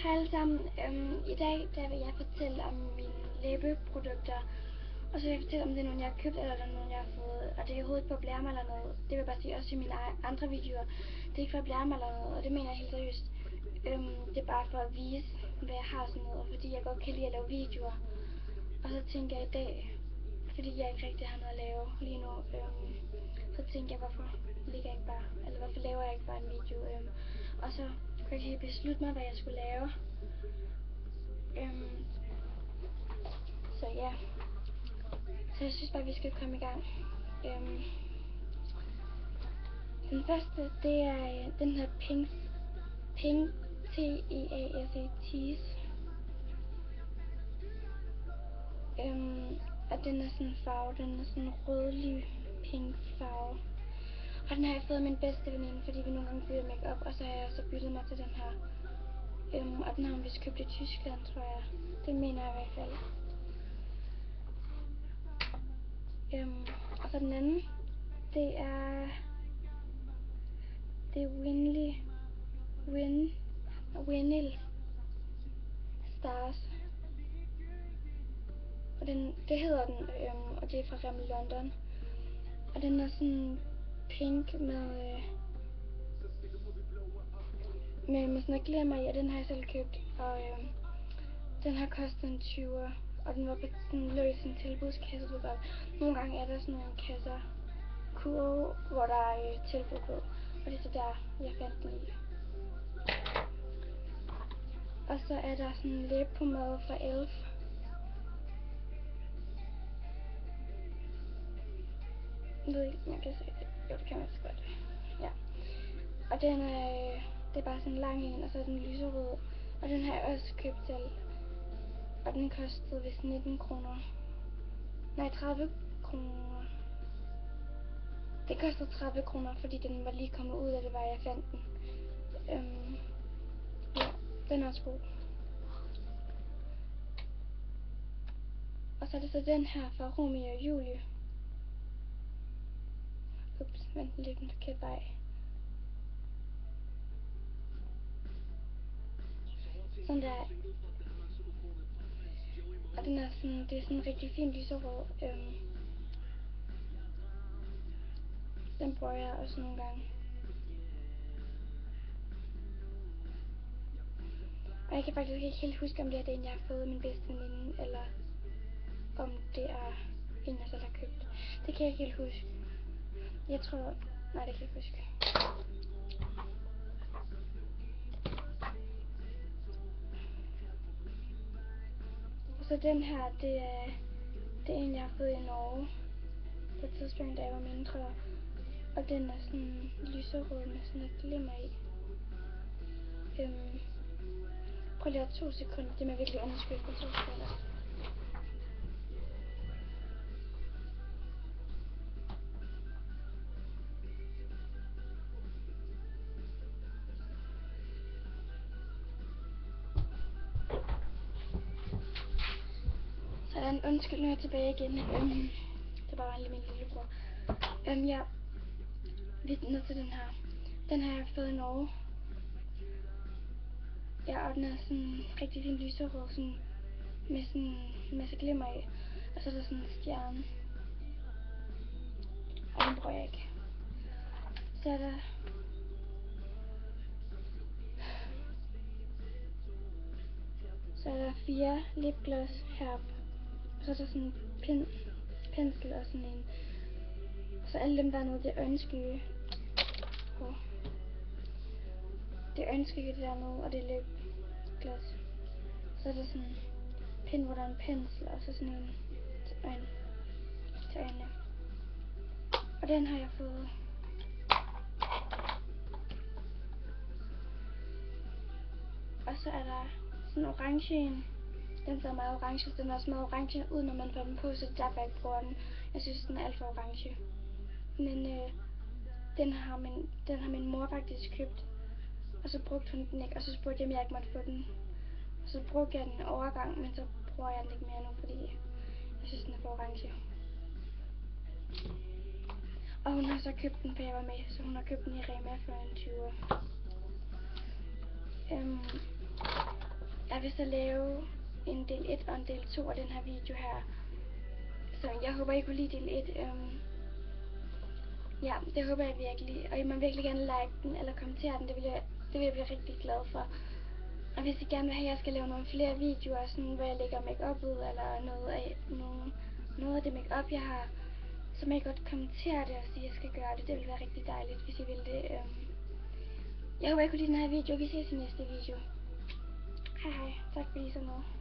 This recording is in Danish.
Hej alle sammen. I dag vil jeg fortælle om mine læbeprodukter. Og så vil jeg fortælle om det er nogle jeg har købt, eller det er nogle jeg har fået. Og det er overhovedet ikke for at blære mig eller noget. Det vil jeg bare sige også i mine andre videoer. Det er ikke for at blære mig eller noget, og det mener jeg helt seriøst. Det er bare for at vise, hvad jeg har sådan noget, og fordi jeg godt kan lide at lave videoer. Og så tænker jeg i dag, fordi jeg ikke rigtig har noget at lave lige nu, så tænker jeg, hvorfor ligger jeg ikke bare, eller hvorfor laver jeg ikke bare en video, og så kunne jeg ikke beslutte mig, hvad jeg skulle lave. Så ja, så jeg synes bare, vi skal komme i gang. Den første, det er den her Pink T-E-A-S-E, Tease. Og den er sådan en farve, den er sådan en rødlig pink farve. Og den har jeg fået af min bedste veninde, fordi vi nogle gange bytter make op, og så har jeg så byttet mig til den her. Og den har hun vist købt i Tyskland, tror jeg. Det mener jeg i hvert fald. Og så den anden, det er Winil Stars. Og det hedder den, og det er fra Rimmel London. Og den er sådan pink med sådan noget glimmer i, og den har jeg selv købt. Og den har kostet en 20'er, og den var på sådan løs en tilbudskasse, du godt. Nogle gange er der sådan nogle kasser, kurve, hvor der er tilbud på, og det er så der, jeg fandt den i. Og så er der sådan en læbepomade fra Elf. Jeg ved ikke, man kan se det. Jo, det kan man så godt. Ja. Og den er, det er bare sådan en lang en, og så er den lyserød. Og den har jeg også købt selv. Og den kostede vist 19 kroner. Nej, 30 kroner. Det kostede 30 kroner, fordi den var lige kommet ud af det, var jeg fandt den. Ja, den er også god. Og så er det så den her fra Romeo og Julie. Ups, vent lidt en forkert vej. Sådan der. Og den er sådan, det er sådan en rigtig fin lyserød. Den bruger jeg også nogle gange. Og jeg kan faktisk ikke helt huske, om det er den, jeg har fået af min bedste veninde, eller om det er en, jeg selv har købt. Det kan jeg ikke helt huske. Jeg tror... Nej, det kan jeg ikke huske. Og så den her, det er en, jeg har fået i Norge på et tidspunkt, da jeg var mindre. Og den er sådan lyserød med sådan et glimmer i. Prøv lige at 2 sekunder. Det må jeg virkelig undskylde på 2 sekunder. Sådan, undskyld, nu er jeg tilbage igen. Det var bare min lillebror. Ja, vi er ned til den her. Den har jeg fået i Norge. Ja, og den er sådan rigtig fin lyserød, sådan med sådan en masse glimmer i. Og så er der sådan en stjerne. Og den bruger jeg ikke. Så er der 4 lipgloss heroppe. Og så er der sådan en pensel og sådan en. Så alle dem der er nede, det er øjenskygge. Det er øjenskygge det dernede, og det er lipgloss. Så er der sådan en pind, hvor der er en pensel, og så sådan en til øjnene. Og den har jeg fået. Og så er der sådan en orange en. Den ser meget orange, den er også meget orange ud, når man får den på, så det er derfor jeg ikke bruger den. Jeg synes, den er alt for orange. Men den har min mor faktisk købt. Og så brugte hun den ikke, og så spurgte jeg, om jeg ikke måtte få den. Og så brugte jeg den en overgang, men så bruger jeg den ikke mere nu, fordi jeg synes, den er for orange. Og hun har så købt den, da jeg var med, så hun har købt den i Rema for en 20'er. Jeg vil så lave en del 1 og en del 2 af den her video her. Så jeg håber, I kunne lide del 1. Ja, det håber jeg virkelig. Og I må virkelig gerne like den eller kommentere den. Det vil jeg blive rigtig glad for. Og hvis I gerne vil have, at jeg skal lave nogle flere videoer, sådan, hvor jeg lægger make-up ud, eller noget af det make-up, jeg har, så må I godt kommentere det og sige, at jeg skal gøre det. Det vil være rigtig dejligt, hvis I vil det. Jeg håber, I kunne lide den her video. Vi ses i næste video. Hej hej. Tak fordi I så med.